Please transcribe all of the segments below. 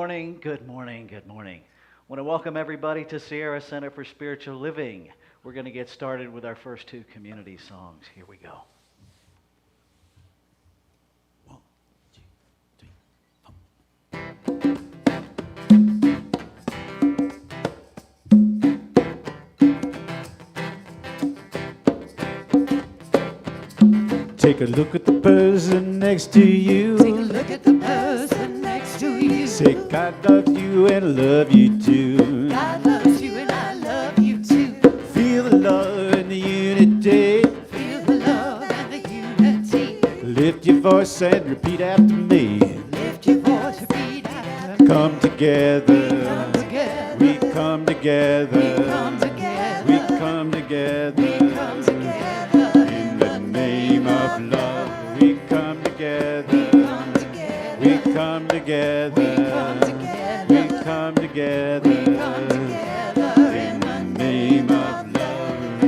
morning, good morning, good morning. I want to welcome everybody to Sierra Center for Spiritual Living. We're going to get started with our first two community songs. Here we go. One, two, three, Take a look at the person next to you. Take a look at the person next to you. Say, God loves you and I love you too. God loves you and I love you too. Feel the love and the unity. Feel the love and the unity. Lift your voice and repeat after me. Lift your voice, repeat after me. Come together. Come together. We come together. We come together. We come together. We come together. In the name of love, we come together. Come together. We come together. We come together. We come together. We come together. In the name of love.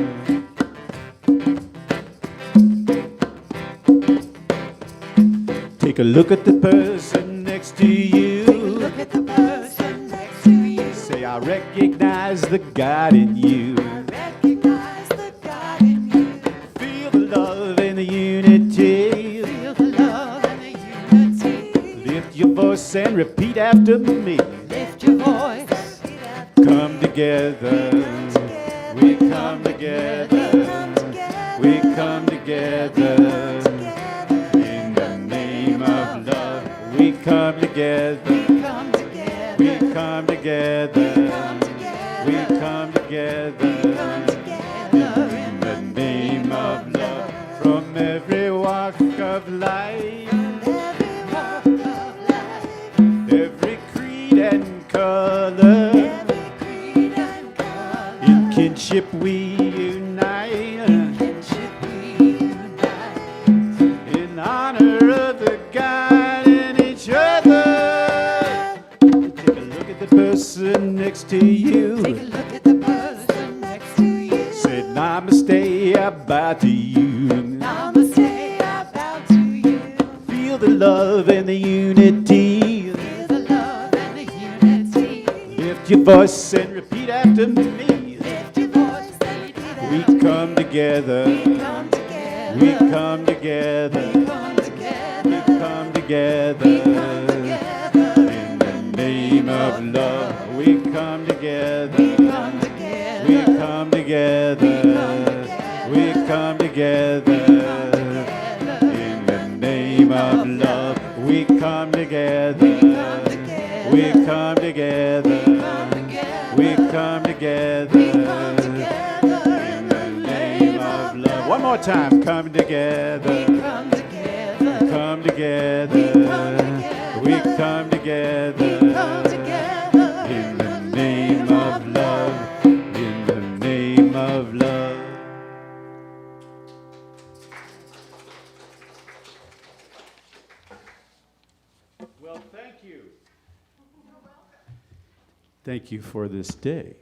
Take a look at the person next to you. Take a look at the person next to you. Say, I recognize the God in you. I recognize the God in you. Feel the love and the unity. Feel the love and the unity. Lift your voice and repeat after me. Lift your voice. Come together. We come together. We come together. In the name of love, we come together. Come together. We come together. Come together. We come together. Come together. In the name of love, from every walk of life, Every walk of life. every creed and color, Every creed and color. in kinship we unite. Kinship we unite. In honor of the God and each other. Take a look at the person next to you. Take a look at the person next to you. Say, Namaste, I bow to you. Namaste, I bow to you. Feel the love and the unity. Feel the love and the unity. Lift your voice and repeat after me. Lift your voice and repeat We after me. come together. We come together. We come together. We come together. We come together. We come together. In the name of love, we come together. We come together. We come together. We come together. In the name of love, we come together. We come together. We come together. In the name of love. One more time. Come together. Come together. Come together. We come together. Come together. In the name of love. In the name of love. Well, thank you. Thank you for this day.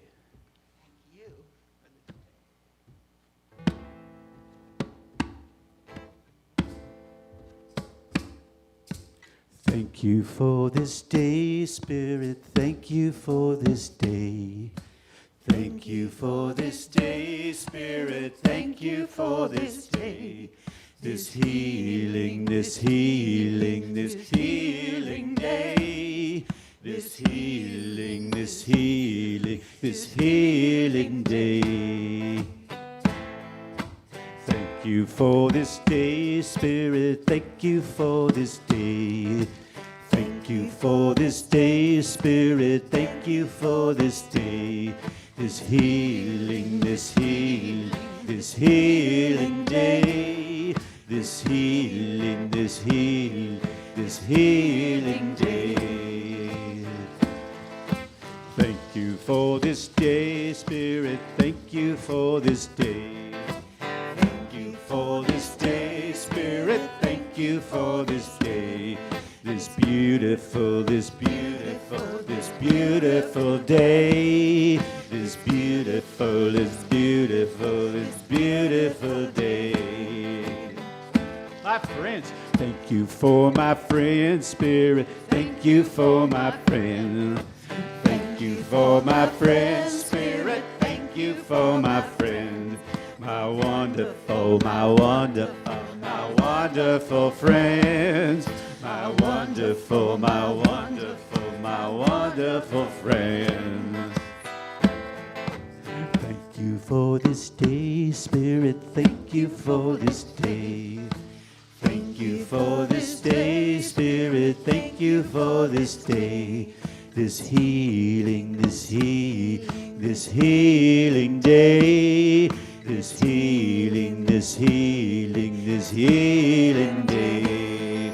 Thank you for this day, Spirit. Thank you for this day. Thank you for this day, Spirit. Thank you for this day. This healing, this healing, this healing day. This healing, this healing, this healing day. Thank you for this day, Spirit. Thank you for this day. Thank you for this day, Spirit. Thank you for this day. This healing, this healing, this healing day. This healing, this healing, this healing day. Thank you for this day, Spirit. Thank you for this day. Thank you for this day, Spirit. Thank you for this day. This beautiful, this beautiful, this beautiful day. This beautiful, this beautiful, this beautiful day. my friends. Thank you for my friend, Spirit. Thank you for my friend. Thank you for my friend, Spirit. Thank you for my friend. My wonderful, my wonderful, my wonderful friends. My wonderful, my wonderful, my wonderful friends. Thank you for this day, Spirit. Thank you for this day. Thank you for this day, Spirit. Thank you for this day. This healing, this healing day. This healing, this healing, this healing day.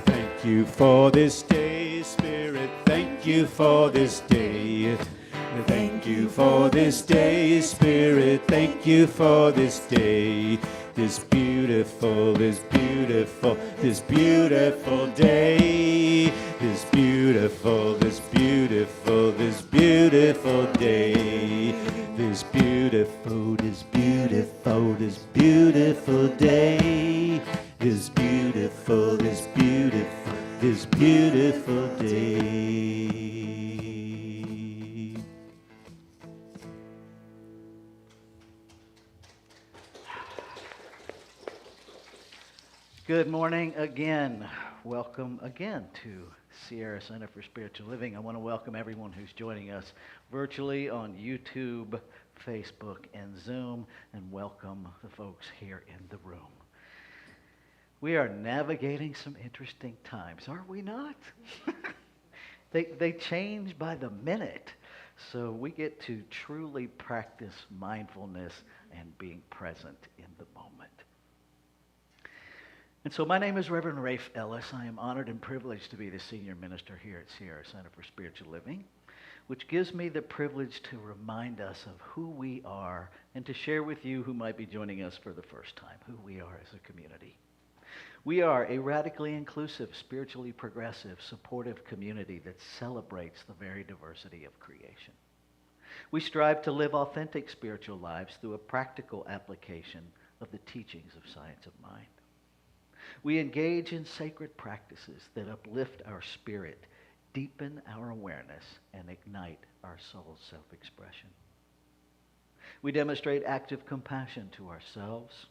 Thank you for this day, Spirit. Thank you for this day. Thank you for this day, Spirit. Thank you for this day. This beautiful, this beautiful, this beautiful day. This beautiful, this beautiful, this beautiful day. This beautiful, this beautiful, this beautiful day. This beautiful, this beautiful, this beautiful day. Good morning again. Welcome again to Sierra Center for Spiritual Living. I want to welcome everyone who's joining us virtually on YouTube, Facebook, and Zoom, and welcome the folks here in the room. We are navigating some interesting times, are we not? They change by the minute, so we get to truly practice mindfulness and being present in the moment. And so my name is Reverend Rafe Ellis. I am honored and privileged to be the senior minister here at Sierra Center for Spiritual Living, which gives me the privilege to remind us of who we are and to share with you who might be joining us for the first time, who we are as a community. We are a radically inclusive, spiritually progressive, supportive community that celebrates the very diversity of creation. We strive to live authentic spiritual lives through a practical application of the teachings of science of mind. We engage in sacred practices that uplift our spirit, deepen our awareness, and ignite our soul's self-expression. We demonstrate active compassion to ourselves,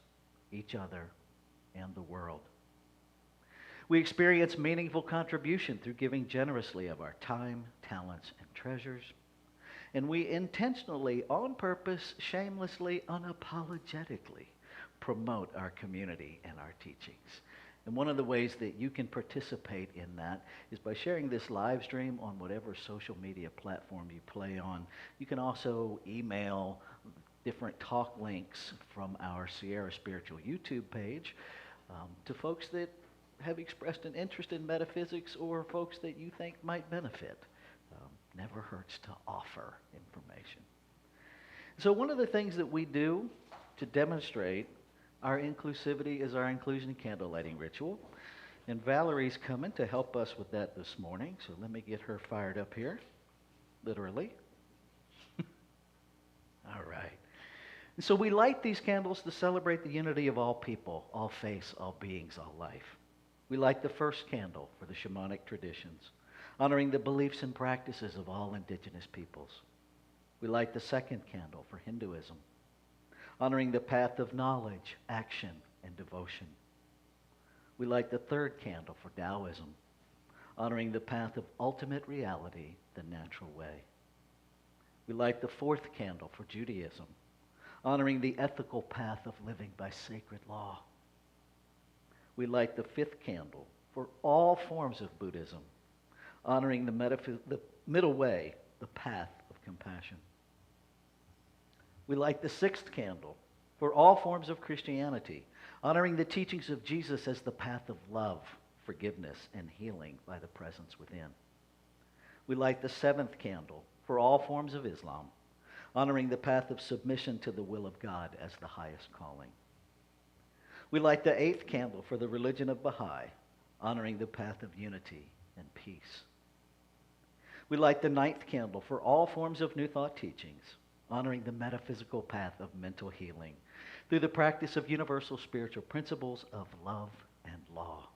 each other, and the world. We experience meaningful contribution through giving generously of our time, talents, and treasures. And we intentionally, on purpose, shamelessly, unapologetically promote our community and our teachings. And one of the ways that you can participate in that is by sharing this live stream on whatever social media platform you play on. You can also email different talk links from our Sierra Spiritual YouTube page to folks that have expressed an interest in metaphysics or folks that you think might benefit. Never hurts to offer information. So one of the things that we do to demonstrate our inclusivity is our inclusion candle lighting ritual. And Valerie's coming to help us with that this morning. So let me get her fired up here, literally. All right. And so we light these candles to celebrate the unity of all people, all faiths, all beings, all life. We light the first candle for the shamanic traditions, honoring the beliefs and practices of all indigenous peoples. We light the second candle for Hinduism, honoring the path of knowledge, action, and devotion. We light the third candle for Taoism, honoring the path of ultimate reality, the natural way. We light the fourth candle for Judaism, honoring the ethical path of living by sacred law. We light the fifth candle for all forms of Buddhism, honoring the middle way, the path of compassion. We light the sixth candle for all forms of Christianity, honoring the teachings of Jesus as the path of love, forgiveness, and healing by the presence within. We light the seventh candle for all forms of Islam, honoring the path of submission to the will of God as the highest calling. We light the eighth candle for the religion of Baha'i, honoring the path of unity and peace. We light the ninth candle for all forms of New Thought teachings, honoring the metaphysical path of mental healing through the practice of universal spiritual principles of love and law.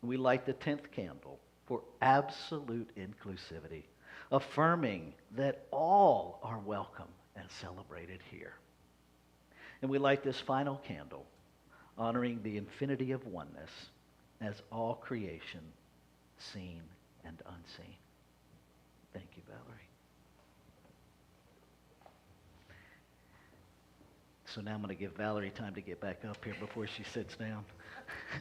We light the 10th candle for absolute inclusivity, affirming that all are welcome and celebrated here. And we light this final candle, honoring the infinity of oneness as all creation, seen and unseen. Thank you, Valerie. So now I'm going to give Valerie time to get back up here before she sits down,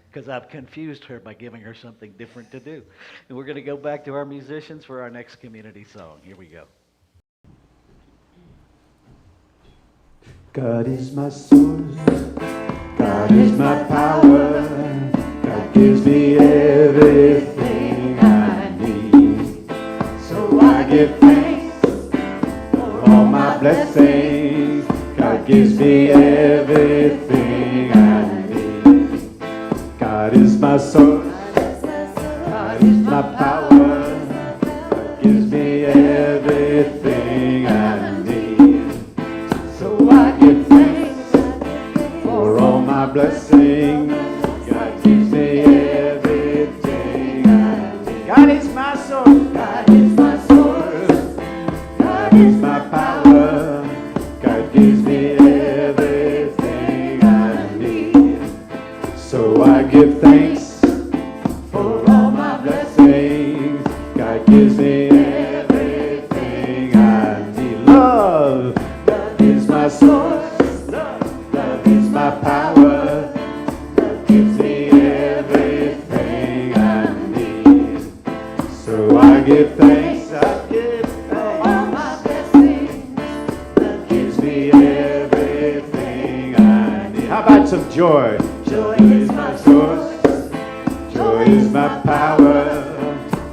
because I've confused her by giving her something different to do. And we're going to go back to our musicians for our next community song. Here we go. God is my source, God is my power, God gives me everything I need. So I give thanks for all my blessings, God gives me everything I need. God is my source, God is my power, God gives me everything I need. So I give thanks for all my blessings, God gives me everything I need. God is my source, God is my source, God is my power, God gives me everything I need. So I give thanks for all my blessings, God gives me everything I need. Love is my source, love is my power, love gives me everything I need. So I give thanks, I give thanks for all my blessings, love gives me everything I need. How about some joy? Joy is my source, joy is my power,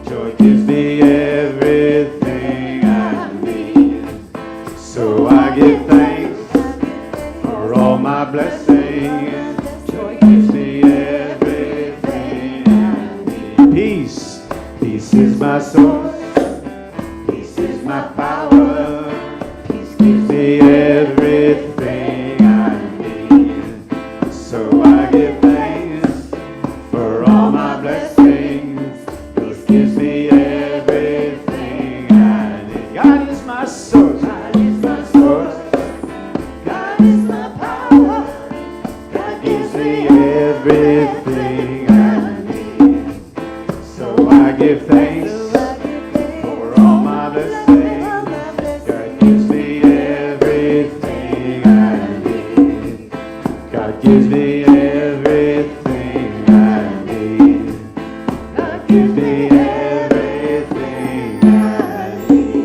joy gives me everything I need. So I give thanks for all my blessings, joy gives me everything I need. Peace, peace is my source, peace is my power, peace gives me everything I need. So I give thanks for all my blessings, peace gives me everything I need. God is my source, God is my source, God is my power, God gives me everything I need. So I give thanks for all my blessings, God gives me everything I need. God gives me everything I need. God gives me everything I need.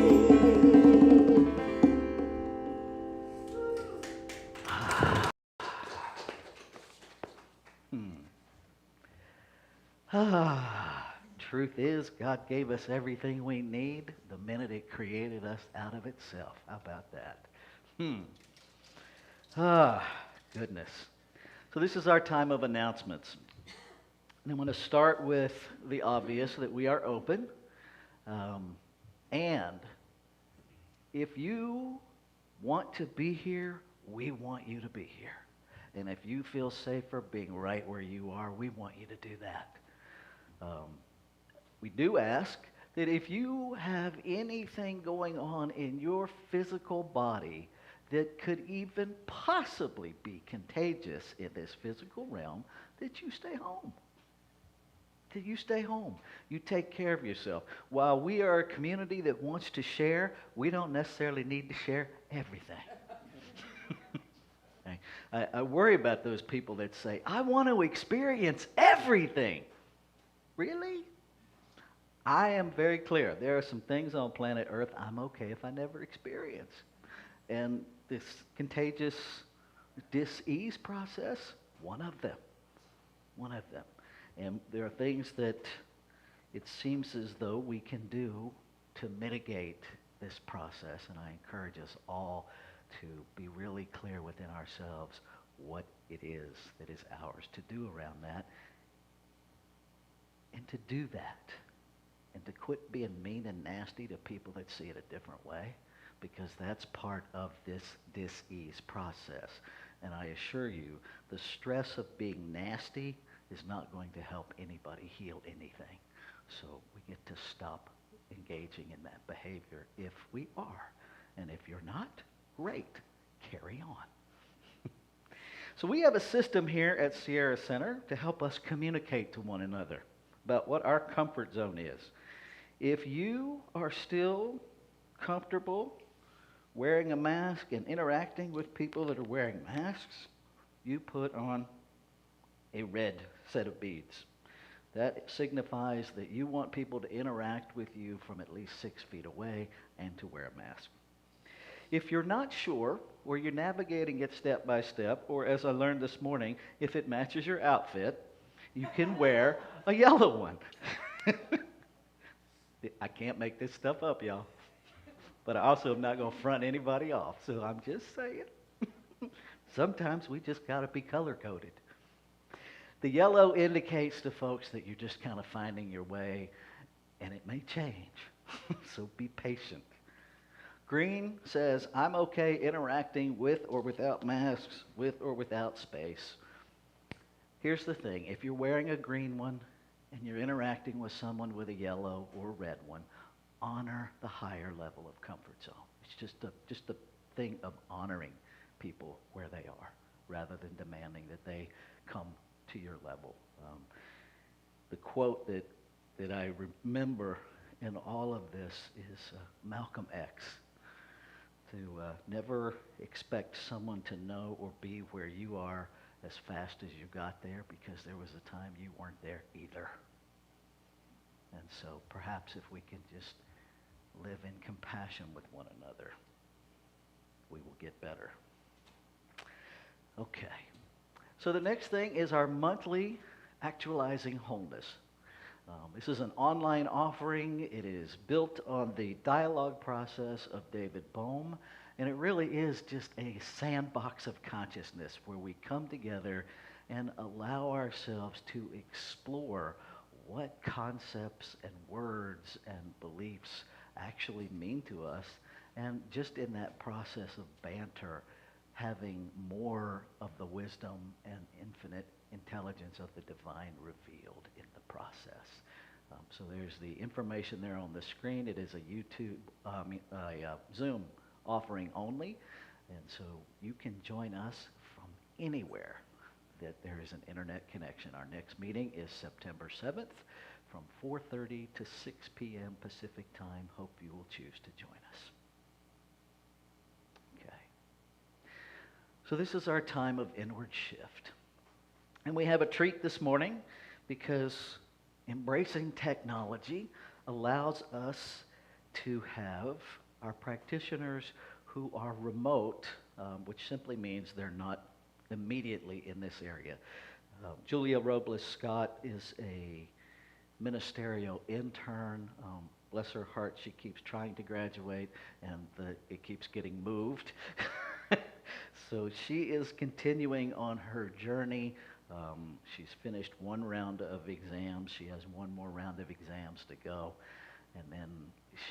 Truth is, God gave us everything we need the minute it created us out of itself. How about that? Goodness. So this is our time of announcements. And I'm going to start with the obvious, that we are open. And if you want to be here, we want you to be here. And if you feel safer being right where you are, we want you to do that. We do ask that if you have anything going on in your physical body that could even possibly be contagious in this physical realm, that you stay home. That you stay home. You take care of yourself. While we are a community that wants to share, we don't necessarily need to share everything. I worry about those people that say, I want to experience everything. Really? I am very clear. There are some things on planet Earth I'm okay if I never experience. And this contagious dis-ease process, one of them. One of them. And there are things that it seems as though we can do to mitigate this process. And I encourage us all to be really clear within ourselves what it is that is ours to do around that. And to do that. And to quit being mean and nasty to people that see it a different way. because that's part of this dis-ease process. And I assure you, the stress of being nasty is not going to help anybody heal anything. So we get to stop engaging in that behavior if we are. And if you're not, great, carry on. So we have a system here at Sierra Center to help us communicate to one another about what our comfort zone is. If you are still comfortable wearing a mask and interacting with people that are wearing masks, you put on a red set of beads. That signifies that you want people to interact with you from at least 6 feet away and to wear a mask. If you're not sure, or you're navigating it step by step, or as I learned this morning, if it matches your outfit, you can wear a yellow one. I can't make this stuff up, y'all. But I also am not going to front anybody off, so I'm just saying. Sometimes we just got to be color-coded. The yellow indicates to folks that you're just kind of finding your way, and it may change, so be patient. Green says, I'm okay interacting with or without masks, with or without space. Here's the thing. If you're wearing a green one and you're interacting with someone with a yellow or red one, honor the higher level of comfort zone. It's just a thing of honoring people where they are, rather than demanding that they come to your level. The quote that I remember in all of this is Malcolm X, to never expect someone to know or be where you are as fast as you got there, because there was a time you weren't there either. And so perhaps if we can just live in compassion with one another, we will get better. Okay. So the next thing is our monthly Actualizing Wholeness. This is an online offering. It is built on the dialogue process of David Bohm, and it really is just a sandbox of consciousness where we come together and allow ourselves to explore what concepts and words and beliefs actually mean to us, and just in that process of banter, having more of the wisdom and infinite intelligence of the divine revealed in the process. So there's the information there on the screen. It is a Zoom offering only, and so you can join us from anywhere that there is an internet connection. Our next meeting is September 7th from 4:30 to 6 p.m. Pacific time. Hope you will choose to join us. Okay. So this is our time of inward shift. And we have a treat this morning, because embracing technology allows us to have our practitioners who are remote, which simply means they're not immediately in this area. Julia Robles Scott is a ministerial intern. Bless her heart, she keeps trying to graduate, and it keeps getting moved. So she is continuing on her journey. She's finished one round of exams. She has one more round of exams to go, and then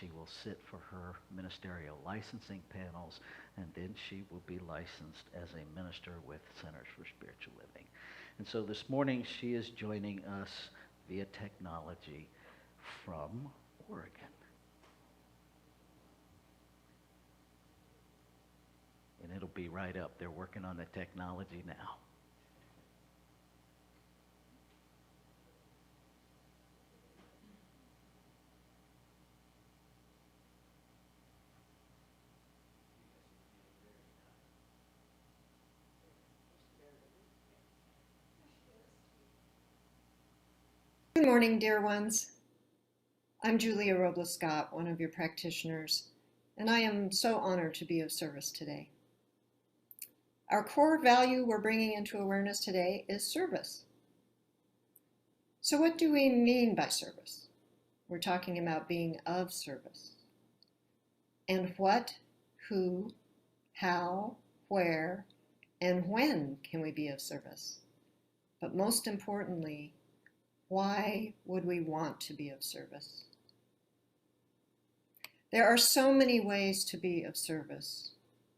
she will sit for her ministerial licensing panels, and then she will be licensed as a minister with Centers for Spiritual Living. And so this morning she is joining us via technology from Oregon. And it'll be right up. They're working on the technology now. Good morning, dear ones. I'm Julia Robles Scott, one of your practitioners, and I am so honored to be of service today. Our core value we're bringing into awareness today is service. So what do we mean by service? We're talking about being of service. And what, who, how, where, and when can we be of service? But most importantly, why would we want to be of service? There are so many ways to be of service.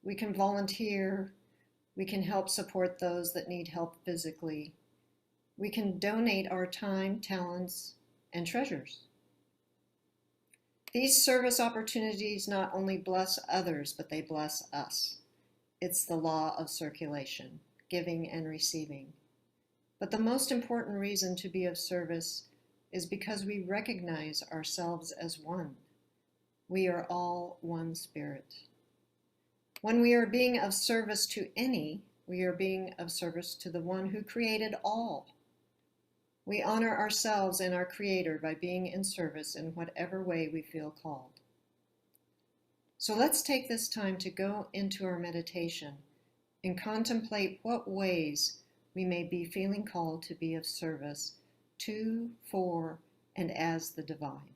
We can volunteer, we can help support those that need help physically, we can donate our time, talents, and treasures. These service opportunities not only bless others, but they bless us. It's the law of circulation, giving and receiving. But the most important reason to be of service is because we recognize ourselves as one. We are all one spirit. When we are being of service to any, we are being of service to the one who created all. We honor ourselves and our Creator by being in service in whatever way we feel called. So let's take this time to go into our meditation and contemplate what ways we may be feeling called to be of service to, for, and as the divine.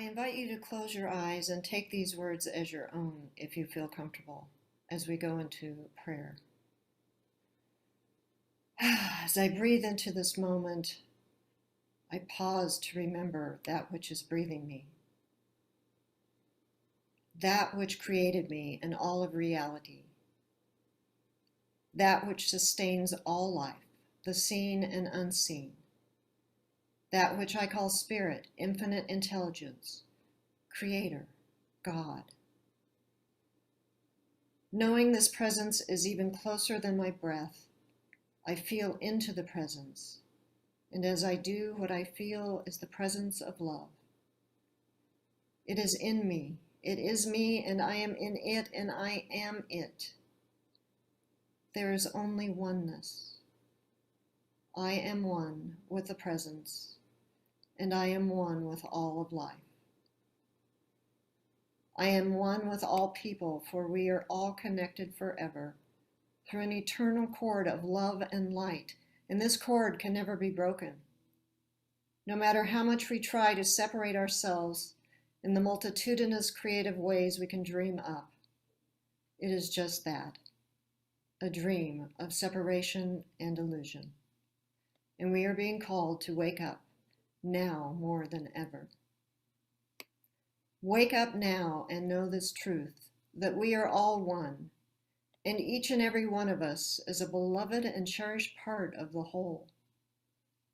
invite you to close your eyes and take these words as your own if you feel comfortable as we go into prayer. As I breathe into this moment, I pause to remember that which is breathing me, that which created me and all of reality, that which sustains all life, the seen and unseen, that which I call spirit, infinite intelligence, creator, God. Knowing this presence is even closer than my breath, I feel into the presence, and as I do, what I feel is the presence of love. It is in me, it is me, and I am in it, and I am it. There is only oneness. I am one with the presence, and I am one with all of life. I am one with all people, for we are all connected forever through an eternal cord of love and light, and this cord can never be broken. No matter how much we try to separate ourselves in the multitudinous creative ways we can dream up, it is just that, a dream of separation and illusion. And we are being called to wake up, now more than ever. Wake up now and know this truth, that we are all one, and each and every one of us is a beloved and cherished part of the whole.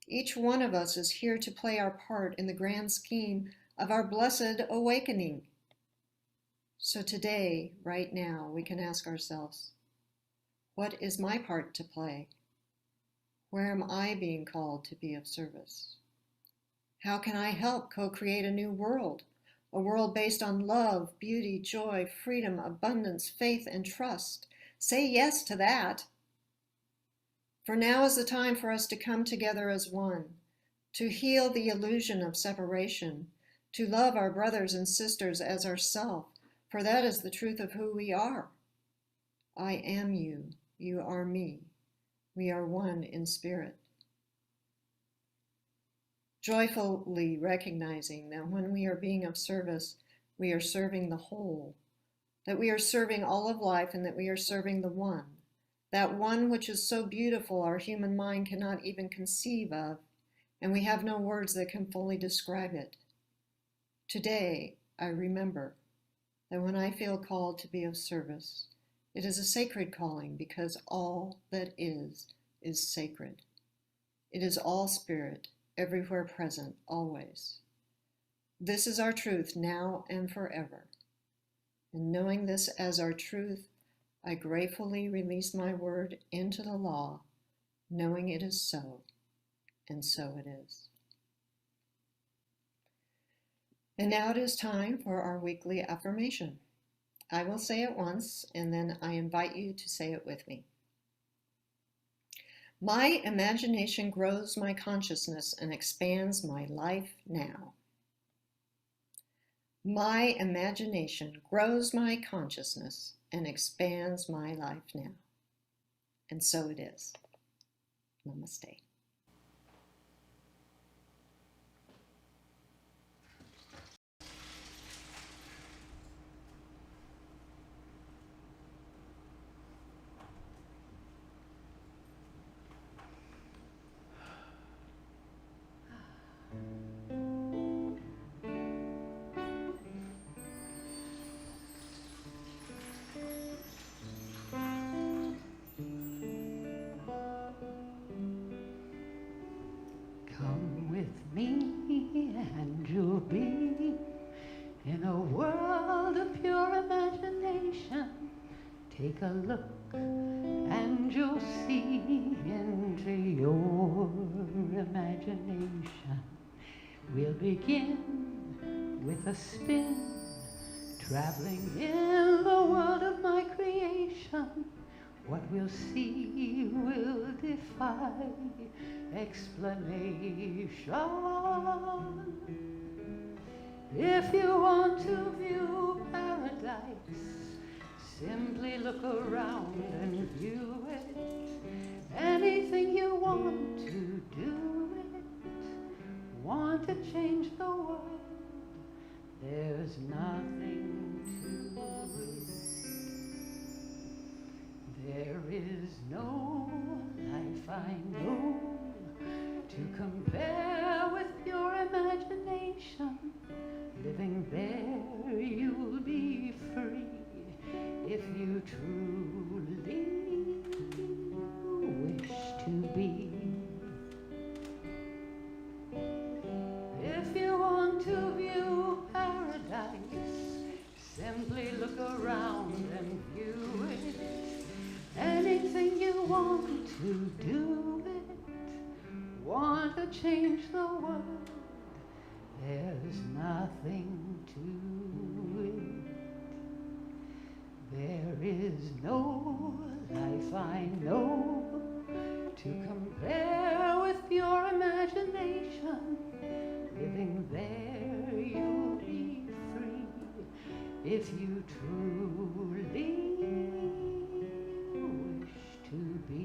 Each one of us is here to play our part in the grand scheme of our blessed awakening. So today, right now, we can ask ourselves, what is my part to play? Where am I being called to be of service? How can I help co-create a new world? A world based on love, beauty, joy, freedom, abundance, faith, and trust. Say yes to that. For now is the time for us to come together as one, to heal the illusion of separation, to love our brothers and sisters as ourselves, for that is the truth of who we are. I am you, you are me. We are one in spirit. Joyfully recognizing that when we are being of service, we are serving the whole, that we are serving all of life, and that we are serving the one, that one which is so beautiful our human mind cannot even conceive of, and we have no words that can fully describe it. Today, I remember that when I feel called to be of service, it is a sacred calling because all that is sacred. It is all spirit, everywhere present, always. This is our truth now and forever. And knowing this as our truth, I gratefully release my word into the law, knowing it is so, and so it is. And now it is time for our weekly affirmation. I will say it once, and then I invite you to say it with me. My imagination grows my consciousness and expands my life now. My imagination grows my consciousness and expands my life now. And so it is. Namaste. Come with me and you'll be in a world of pure imagination. Take a look and you'll see into your imagination. We'll begin with a spin, traveling in the world of my creation. What we'll see will defy explanation. If you want to view paradise, simply look around and view it. Anything you want to do it. Want to change the world, there's nothing to it. There is no life I know to compare with your imagination. Living there, you'll be free if you truly wish to be. If you want to view paradise, simply look around and view it. Anything you want to do it. Want to change the world, there's nothing to it. There is no life I know to compare with your imagination. Living there, you'll be free if you truly wish to be.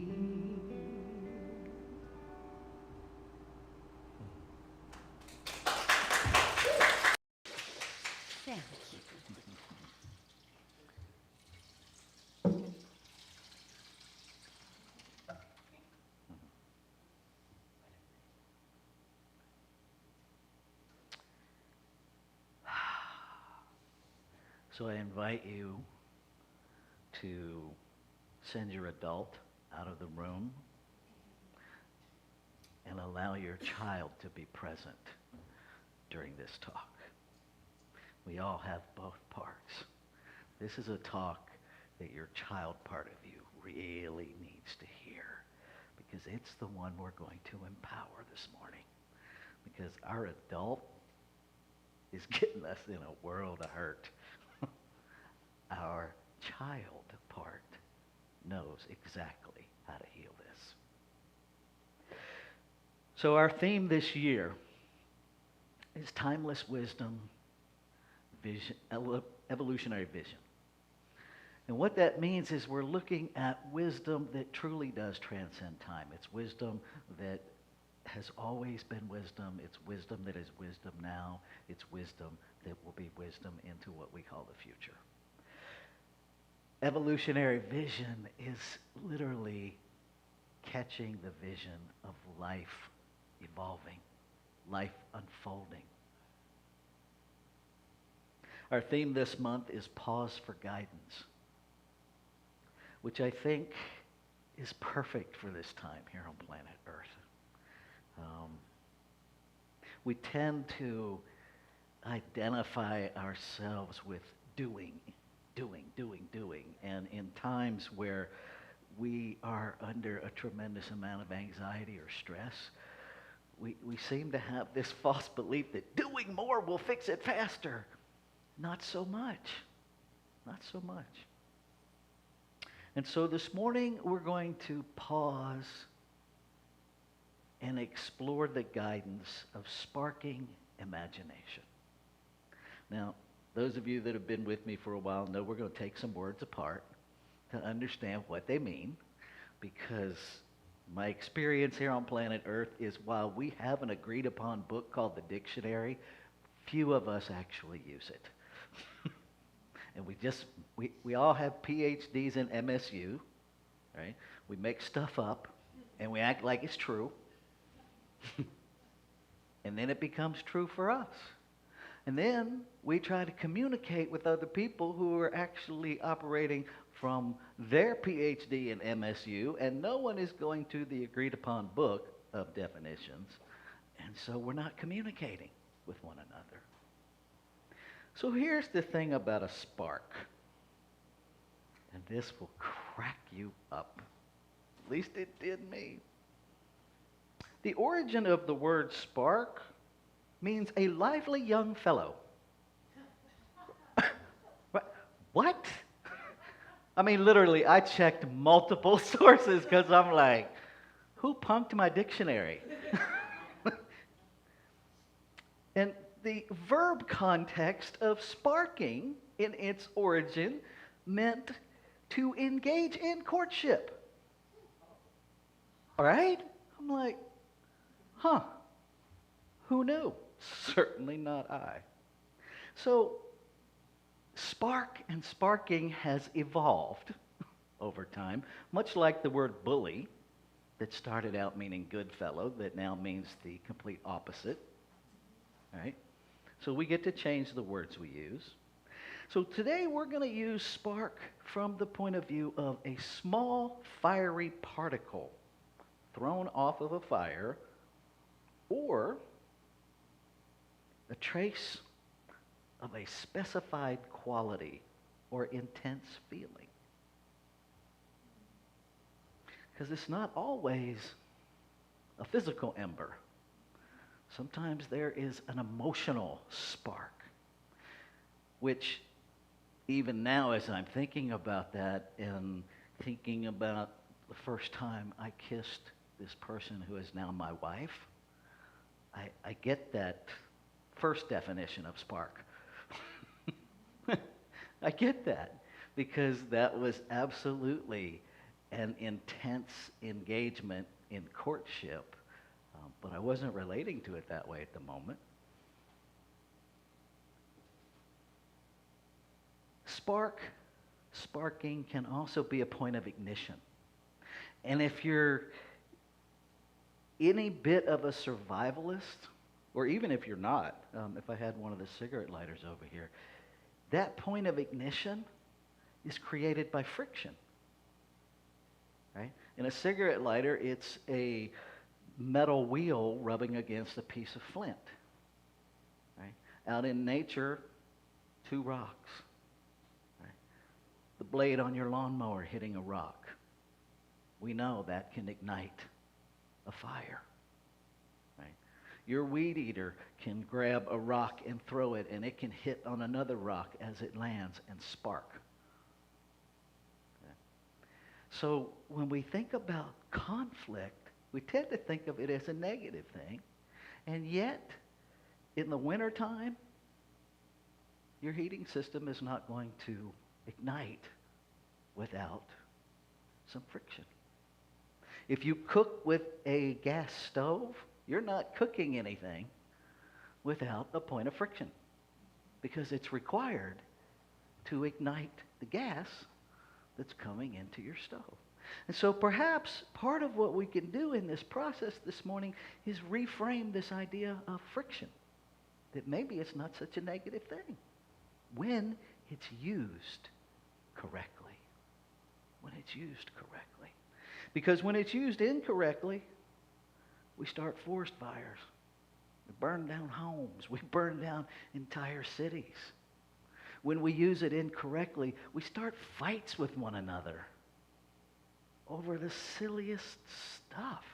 Thank you. So I invite you to send your adult out of the room and allow your child to be present during this talk. We all have both parts. This is a talk that your child part of you really needs to hear, because it's the one we're going to empower this morning. Because our adult is getting us in a world of hurt. Our child part knows exactly how to heal this. So our theme this year is timeless wisdom, vision, evolutionary vision. And what that means is we're looking at wisdom that truly does transcend time. It's wisdom that has always been wisdom. It's wisdom that is wisdom now. It's wisdom that will be wisdom into what we call the future. Evolutionary vision is literally catching the vision of life evolving, life unfolding. Our theme this month is Pause for Guidance, which I think is perfect for this time here on planet Earth. We tend to identify ourselves with doing. And in times where we are under a tremendous amount of anxiety or stress, we seem to have this false belief that doing more will fix it faster. Not so much. Not so much. And so this morning we're going to pause and explore the guidance of sparking imagination. Now, those of you that have been with me for a while know we're going to take some words apart to understand what they mean, because my experience here on planet Earth is while we have an agreed upon book called the dictionary, few of us actually use it. And we all have PhDs in MSU, right? We make stuff up and we act like it's true. And then it becomes true for us. And then we try to communicate with other people who are actually operating from their PhD in MSU, and no one is going to the agreed upon book of definitions. And so we're not communicating with one another. So here's the thing about a spark. And this will crack you up. At least it did me. The origin of the word spark means a lively young fellow. What? I mean, literally, I checked multiple sources because I'm like, who punked my dictionary? And the verb context of sparking in its origin meant to engage in courtship. All right? I'm like, huh, who knew? Certainly not I. So Spark and sparking has evolved over time, much like the word bully that started out meaning good fellow, that now means the complete opposite, right? So we get to change the words we use. So today we're going to use spark from the point of view of a small fiery particle thrown off of a fire, or a trace of a specified quality or intense feeling. Because it's not always a physical ember. Sometimes there is an emotional spark, which even now as I'm thinking about that and thinking about the first time I kissed this person who is now my wife, I get that first definition of spark. I get that because that was absolutely an intense engagement in courtship, but I wasn't relating to it that way at the moment. Sparking can also be a point of ignition. And if you're any bit of a survivalist, or even if you're not, if I had one of the cigarette lighters over here, that point of ignition is created by friction. Right? In a cigarette lighter, it's a metal wheel rubbing against a piece of flint. Right? Out in nature, two rocks. Right? The blade on your lawnmower hitting a rock. We know that can ignite a fire. Right? Your weed eater can grab a rock and throw it, and it can hit on another rock as it lands and spark. Okay? So when we think about conflict, we tend to think of it as a negative thing, and yet in the wintertime, your heating system is not going to ignite without some friction. If you cook with a gas stove, you're not cooking anything without a point of friction because it's required to ignite the gas that's coming into your stove. And so perhaps part of what we can do in this process this morning is reframe this idea of friction, that maybe it's not such a negative thing when it's used correctly. When it's used correctly. Because when it's used incorrectly, we start forest fires. We burn down homes. We burn down entire cities. When we use it incorrectly, we start fights with one another over the silliest stuff.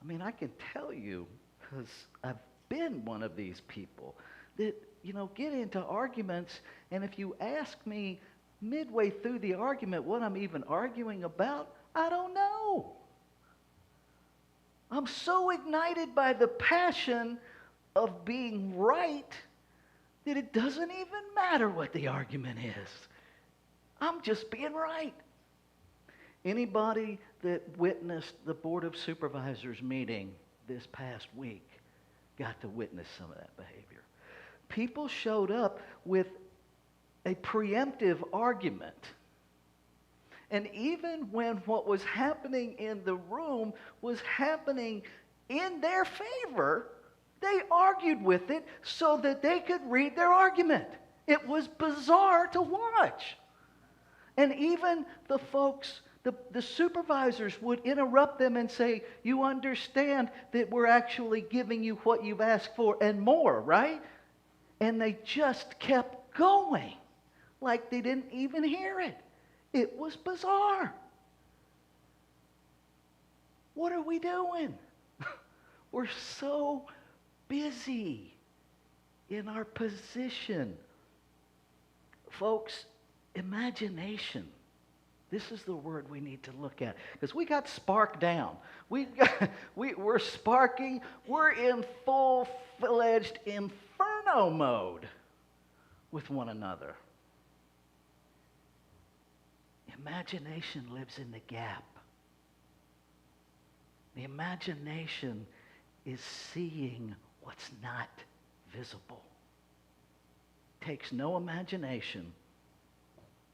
I mean, I can tell you, because I've been one of these people, that, get into arguments, and if you ask me midway through the argument what I'm even arguing about, I don't know. I'm so ignited by the passion of being right that it doesn't even matter what the argument is. I'm just being right. Anybody that witnessed the Board of Supervisors meeting this past week got to witness some of that behavior. People showed up with a preemptive argument. And even when what was happening in the room was happening in their favor, they argued with it so that they could read their argument. It was bizarre to watch. And even the folks, the supervisors would interrupt them and say, you understand that we're actually giving you what you've asked for and more, right? And they just kept going like they didn't even hear it. It was bizarre. What are we doing? We're so busy in our position. Folks, imagination. This is the word we need to look at. Because we got sparked down. We're sparking. We're in full-fledged inferno mode with one another. Imagination lives in the gap. The imagination is seeing what's not visible. It takes no imagination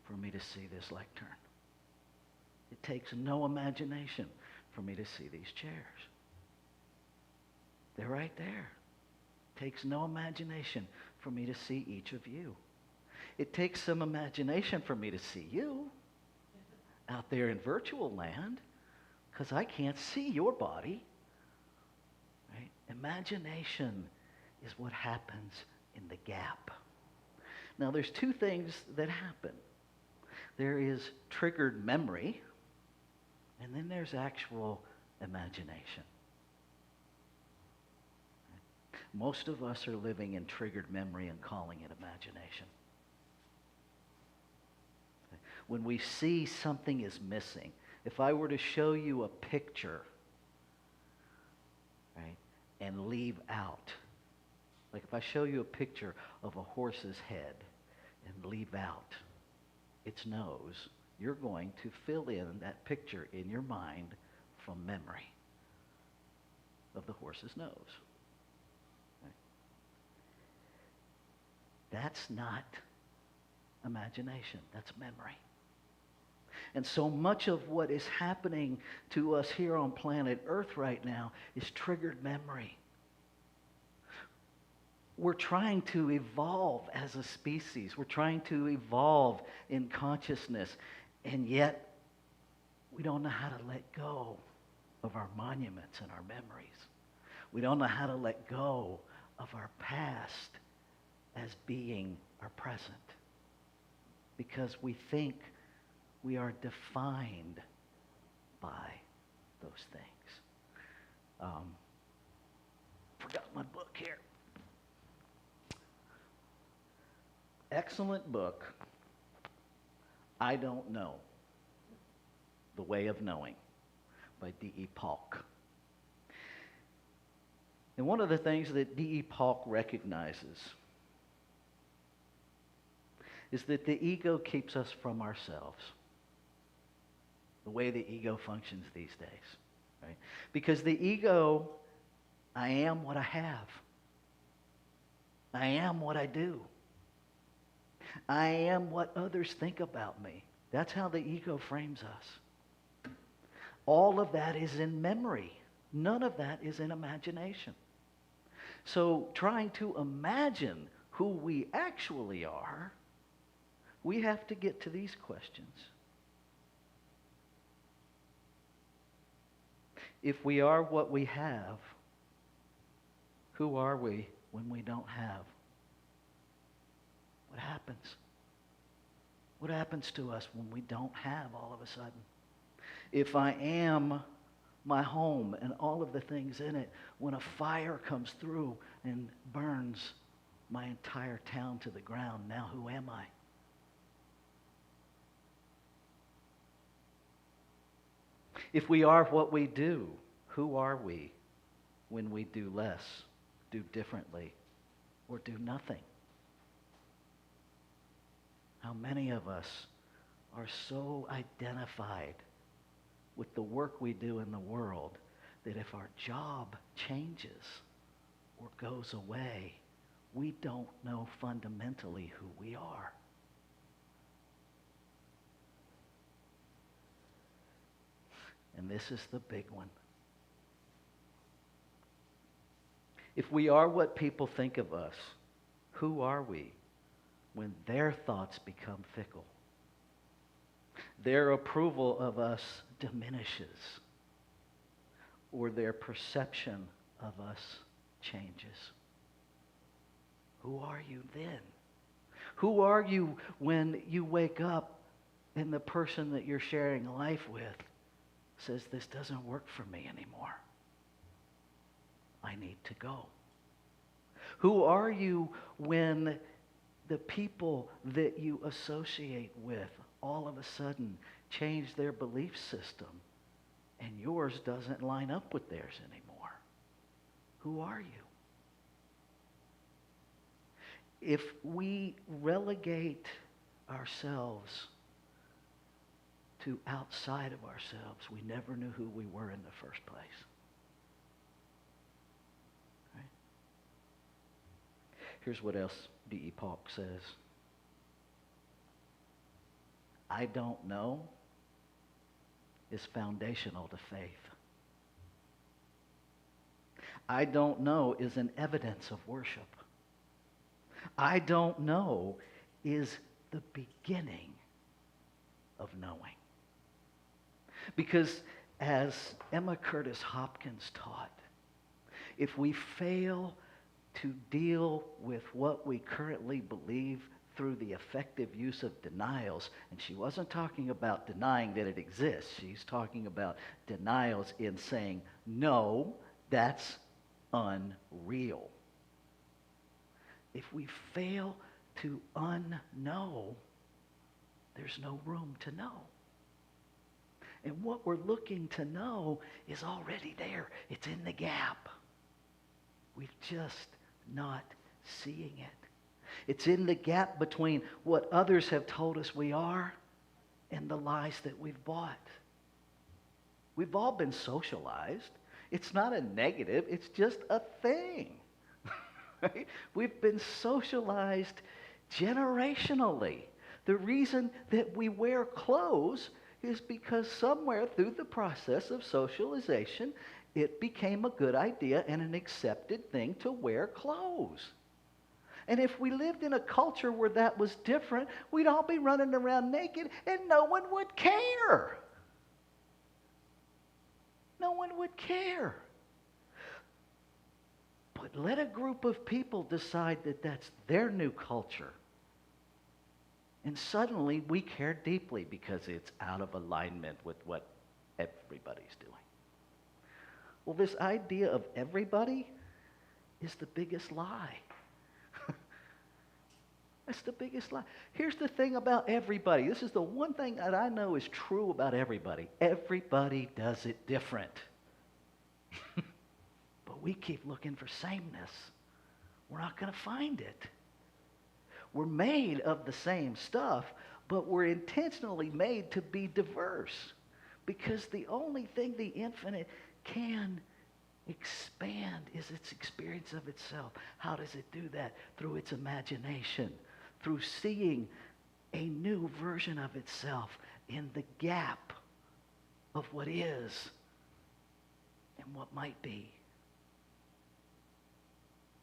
for me to see this lectern. It takes no imagination for me to see these chairs. They're right there. It takes no imagination for me to see each of you. It takes some imagination for me to see you out there in virtual land, because I can't see your body. Right? Imagination is what happens in the gap. Now, there's two things that happen. There is triggered memory, and then there's actual imagination. Most of us are living in triggered memory and calling it imagination. When we see something is missing, if I were to show you a picture, right, and leave out, like if I show you a picture of a horse's head and leave out its nose, you're going to fill in that picture in your mind from memory of the horse's nose. Right? That's not imagination, that's memory. And so much of what is happening to us here on planet Earth right now is triggered memory. We're trying to evolve as a species. We're trying to evolve in consciousness. And yet, we don't know how to let go of our monuments and our memories. We don't know how to let go of our past as being our present. Because we think we are defined by those things. Forgot my book here. Excellent book, I Don't Know, The Way of Knowing, by D.E. Paulk. And one of the things that D.E. Paulk recognizes is that the ego keeps us from ourselves. The way the ego functions these days, right? Because the ego, I am what I have. I am what I do. I am what others think about me. That's how the ego frames us. All of that is in memory. None of that is in imagination. So trying to imagine who we actually are, we have to get to these questions. If we are what we have, who are we when we don't have? What happens? What happens to us when we don't have all of a sudden? If I am my home and all of the things in it, when a fire comes through and burns my entire town to the ground, now who am I? If we are what we do, who are we when we do less, do differently, or do nothing? How many of us are so identified with the work we do in the world that if our job changes or goes away, we don't know fundamentally who we are? And this is the big one. If we are what people think of us, who are we when their thoughts become fickle? Their approval of us diminishes, or their perception of us changes. Who are you then? Who are you when you wake up and the person that you're sharing life with says, this doesn't work for me anymore. I need to go. Who are you when the people that you associate with all of a sudden change their belief system and yours doesn't line up with theirs anymore? Who are you? If we relegate ourselves to outside of ourselves, we never knew who we were in the first place. Right? Here's what else D.E. Paulk says, I don't know is foundational to faith. I don't know is an evidence of worship. I don't know is the beginning of knowing. Because as Emma Curtis Hopkins taught, if we fail to deal with what we currently believe through the effective use of denials, and she wasn't talking about denying that it exists, she's talking about denials in saying, no, that's unreal. If we fail to unknow, there's no room to know. And what we're looking to know is already there. It's in the gap. We're just not seeing it. It's in the gap between what others have told us we are and the lies that we've bought. We've all been socialized. It's not a negative. It's just a thing. Right? We've been socialized generationally. The reason that we wear clothes is because somewhere through the process of socialization, it became a good idea and an accepted thing to wear clothes. And if we lived in a culture where that was different, we'd all be running around naked and no one would care. No one would care. But let a group of people decide that that's their new culture. And suddenly we care deeply because it's out of alignment with what everybody's doing. Well, this idea of everybody is the biggest lie. That's the biggest lie. Here's the thing about everybody. This is the one thing that I know is true about everybody. Everybody does it different. But we keep looking for sameness. We're not going to find it. We're made of the same stuff, but we're intentionally made to be diverse. Because the only thing the infinite can expand is its experience of itself. How does it do that? Through its imagination, through seeing a new version of itself in the gap of what is and what might be.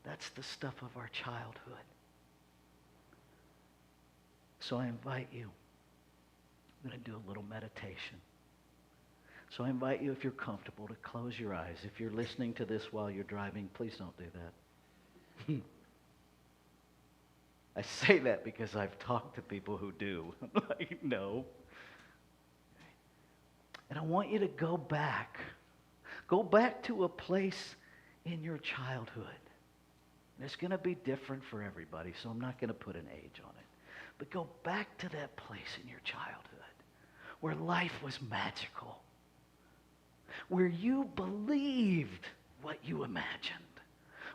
That's the stuff of our childhood. So I invite you, I'm going to do a little meditation. So I invite you, if you're comfortable, to close your eyes. If you're listening to this while you're driving, please don't do that. I say that because I've talked to people who do. Like, no. And I want you to go back. Go back to a place in your childhood. And it's going to be different for everybody, so I'm not going to put an age on it. But go back to that place in your childhood where life was magical, where you believed what you imagined,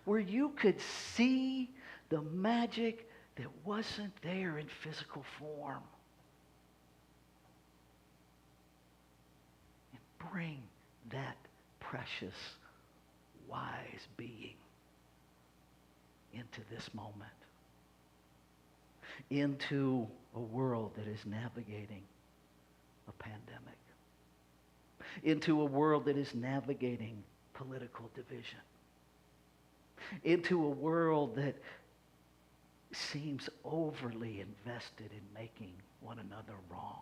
where you could see the magic that wasn't there in physical form, and bring that precious, wise being into this moment, into a world that is navigating a pandemic, into a world that is navigating political division, into a world that seems overly invested in making one another wrong.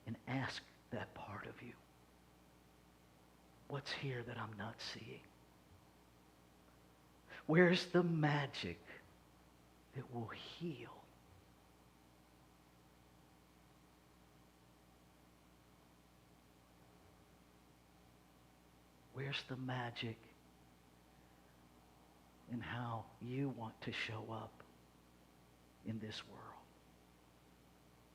And ask that part of you, what's here that I'm not seeing? Where's the magic that will heal? Where's the magic in how you want to show up in this world?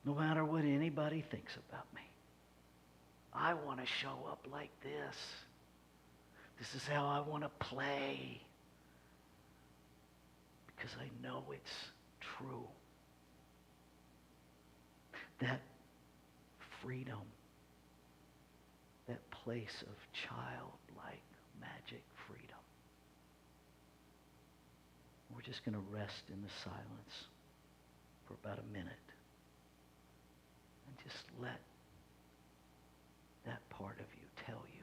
No matter what anybody thinks about me, I want to show up like this. This is how I want to play. Because I know it's true. That freedom, that place of childlike magic freedom, just going to rest in the silence for about a minute and just let that part of you tell you.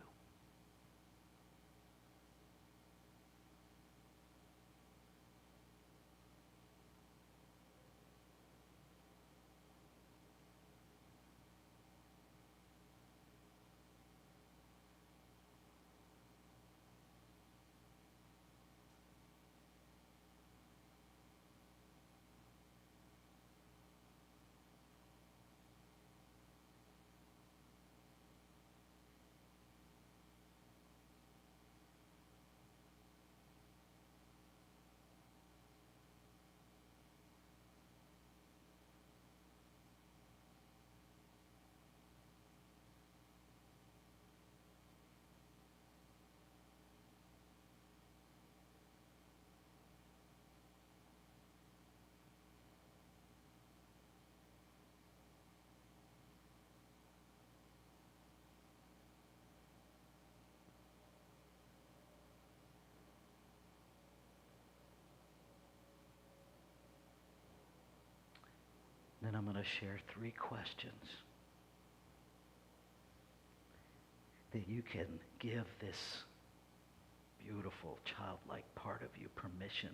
Then I'm going to share 3 questions that you can give this beautiful childlike part of you permission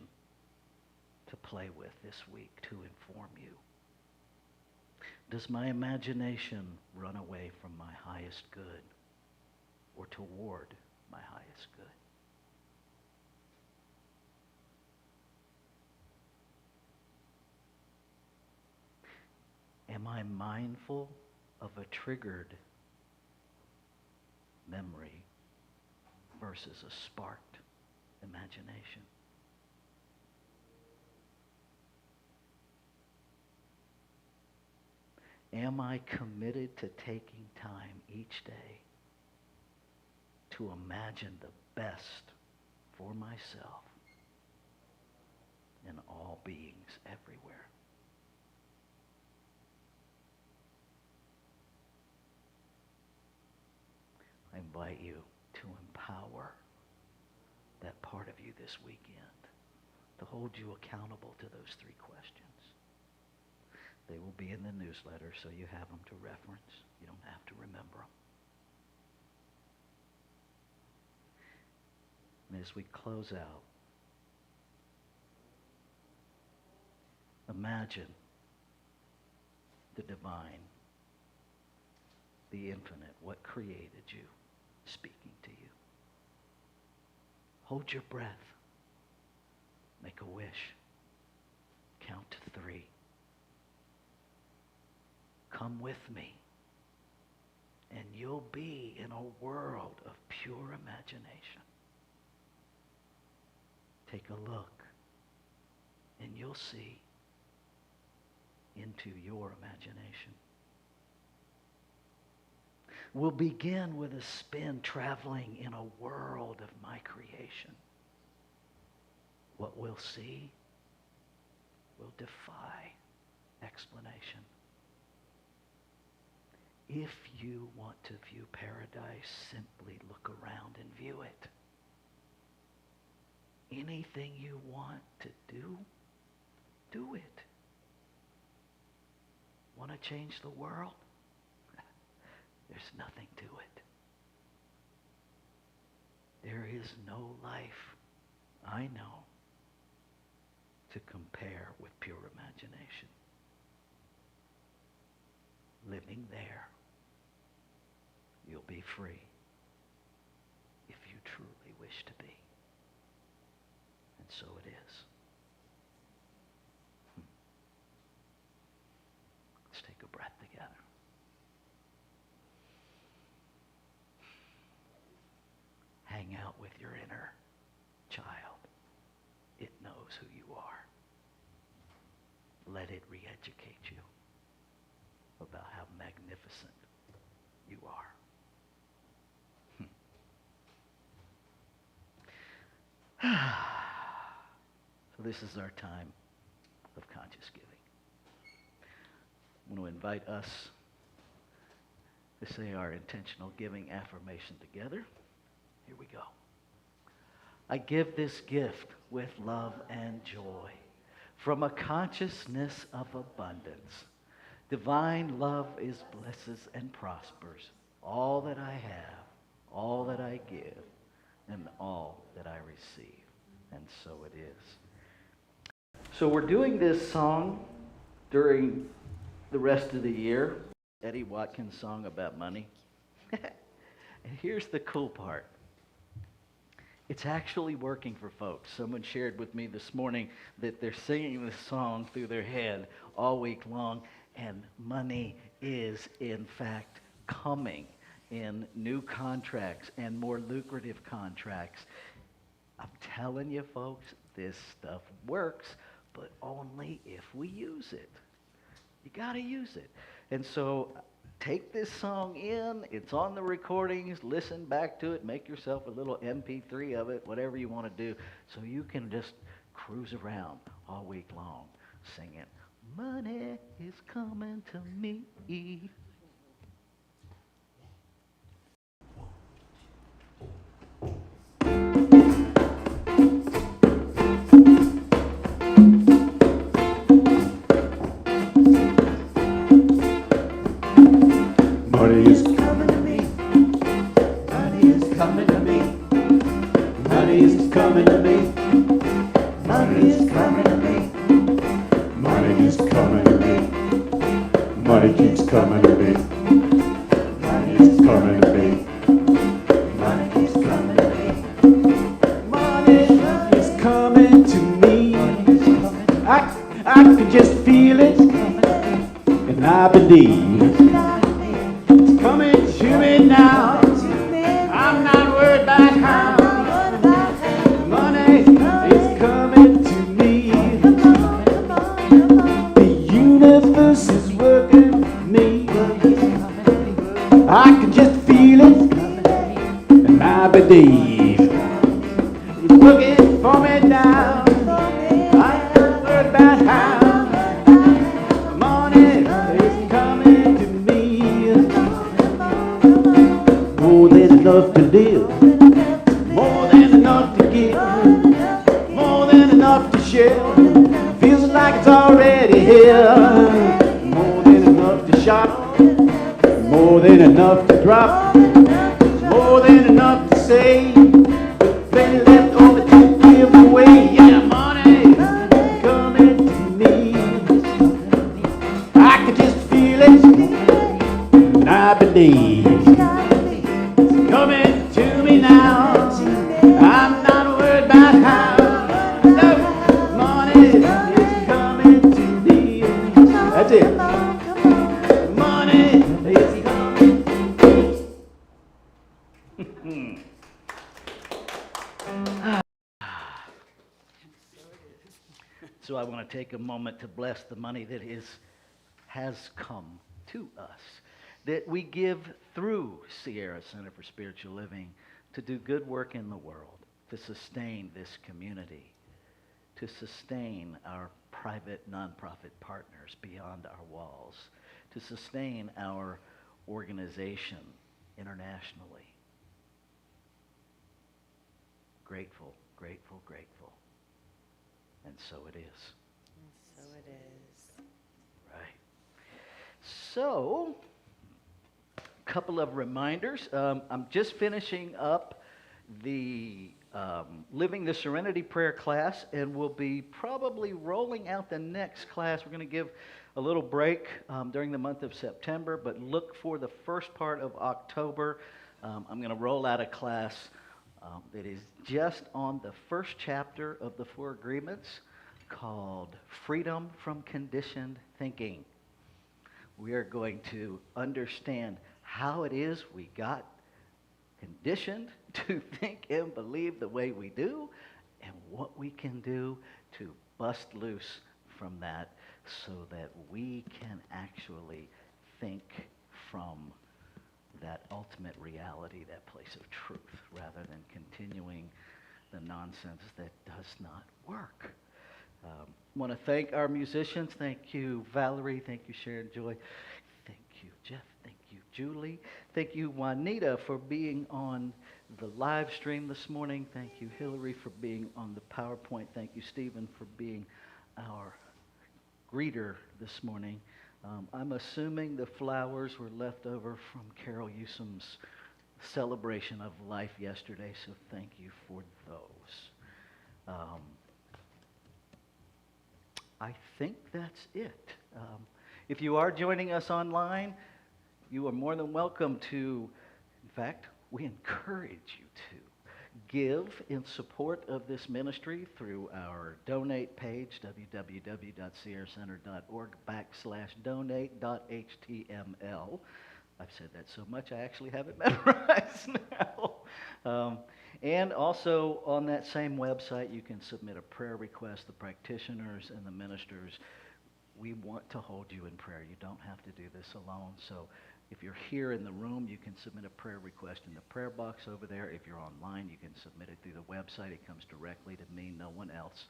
to play with this week to inform you. Does my imagination run away from my highest good or toward my highest good? Am I mindful of a triggered memory versus a sparked imagination? Am I committed to taking time each day to imagine the best for myself and all beings everywhere? I invite you to empower that part of you this weekend, to hold you accountable to those 3 questions. They will be in the newsletter, so you have them to reference. You don't have to remember them. And as we close out, imagine the divine, the infinite, what created you, speaking to you. Hold your breath. Make a wish. Count to 3. Come with me, and you'll be in a world of pure imagination. Take a look, and you'll see into your imagination. We'll begin with a spin traveling in a world of my creation. What we'll see will defy explanation. If you want to view paradise, simply look around and view it. Anything you want to do, do it. Want to change the world? There's nothing to it. There is no life I know to compare with pure imagination. Living there, you'll be free if you truly wish to be. And so it is. Let's take a breath together. Hang out with your inner child. It knows who you are. Let it re-educate you about how magnificent you are. So this is our time of conscious giving. I'm going to invite us to say our intentional giving affirmation together. Here we go. I give this gift with love and joy from a consciousness of abundance. Divine love is blesses and prospers all that I have, all that I give, and all that I receive. And so it is. So we're doing this song during the rest of the year. Eddie Watkins' song about money. And here's the cool part. It's actually working for folks. Someone shared with me this morning that they're singing this song through their head all week long, and money is, in fact, coming in new contracts and more lucrative contracts. I'm telling you, folks, this stuff works, but only if we use it. You got to use it. And so take this song in. It's on the recordings. Listen back to it. Make yourself a little MP3 of it, whatever you want to do, so you can just cruise around all week long singing, money is coming to me. Money is coming to me. Money is coming to me. Money is coming to me. Money is coming to me. Money is coming to me. Money keeps coming to me. Money is coming to me. Money keeps coming to me. Money is coming to me. I can just feel it, and I believe. Coming to me now. I'm not worried about how. Money is coming to me. The universe is working for me. I can just feel it, and I believe it's working for me now. I'm not worried about how. Money is coming to me. More than enough to live, more than enough to give, more than enough to share. Feels like it's already here. More than enough to shop, more than enough to drop, more than enough to say. With plenty left over to give away. Yeah, money coming to me. I can just feel it, and I believe. Coming to me now. I'm not worried about how. No, money is coming to me. That's it. Money is coming. So I want to take a moment to bless the money that has come to us, that we give through Sierra Center for Spiritual Living to do good work in the world, to sustain this community, to sustain our private nonprofit partners beyond our walls, to sustain our organization internationally. Grateful, grateful, grateful. And so it is. So it is. Right. So, a couple of reminders. I'm just finishing up the Living the Serenity Prayer class, and we'll be probably rolling out the next class. We're going to give a little break during the month of September, but look for the first part of October. I'm going to roll out a class that is just on the first chapter of the Four Agreements, called Freedom from Conditioned Thinking. We are going to understand how it is we got conditioned to think and believe the way we do, and what we can do to bust loose from that so that we can actually think from that ultimate reality, that place of truth, rather than continuing the nonsense that does not work. Want to thank our musicians. Thank you, Valerie. Thank you, Sharon Joy. Thank you, Jeff. Thank you, Julie. Thank you, Juanita, for being on the live stream this morning. Thank you, Hillary, for being on the PowerPoint. Thank you, Stephen, for being our greeter this morning. I'm assuming the flowers were left over from Carol Usom's celebration of life yesterday, so thank you for those. I think that's it. If you are joining us online, you are more than welcome to, in fact, we encourage you to give in support of this ministry through our donate page, www.sierracenter.org/donate.html. I've said that so much I actually have it memorized now. And also on that same website, you can submit a prayer request. The practitioners and the ministers, we want to hold you in prayer. You don't have to do this alone. So if you're here in the room, you can submit a prayer request in the prayer box over there. If you're online, you can submit it through the website. It comes directly to me, no one else.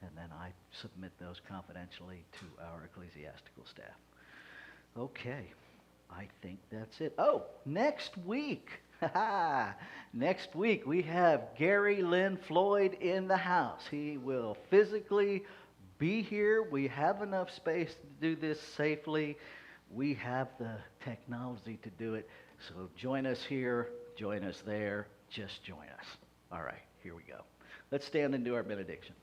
And then I submit those confidentially to our ecclesiastical staff. Okay, I think that's it. Oh, next week. Next week we have Gary Lynn Floyd in the house. He will physically be here. We have enough space to do this safely. We have the technology to do it. So join us here, join us there, just join us. All right, here we go. Let's stand and do our benediction.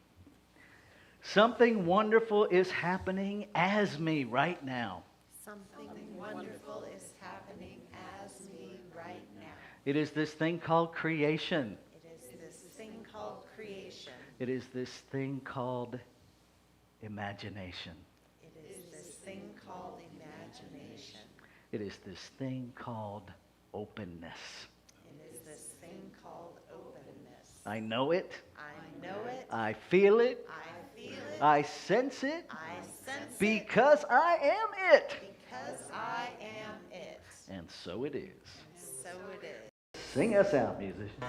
Something wonderful is happening as me right now. Something wonderful is happening as me right now. It is this thing called creation. It is this thing called creation. It is this thing called imagination. It is this thing called imagination. It is this thing called openness. It is this thing called openness. I know it. I know it. I feel it. I feel it. I sense it. I sense it. Because I am it. Because I am it. And so it is. So it is. Sing us out, musicians.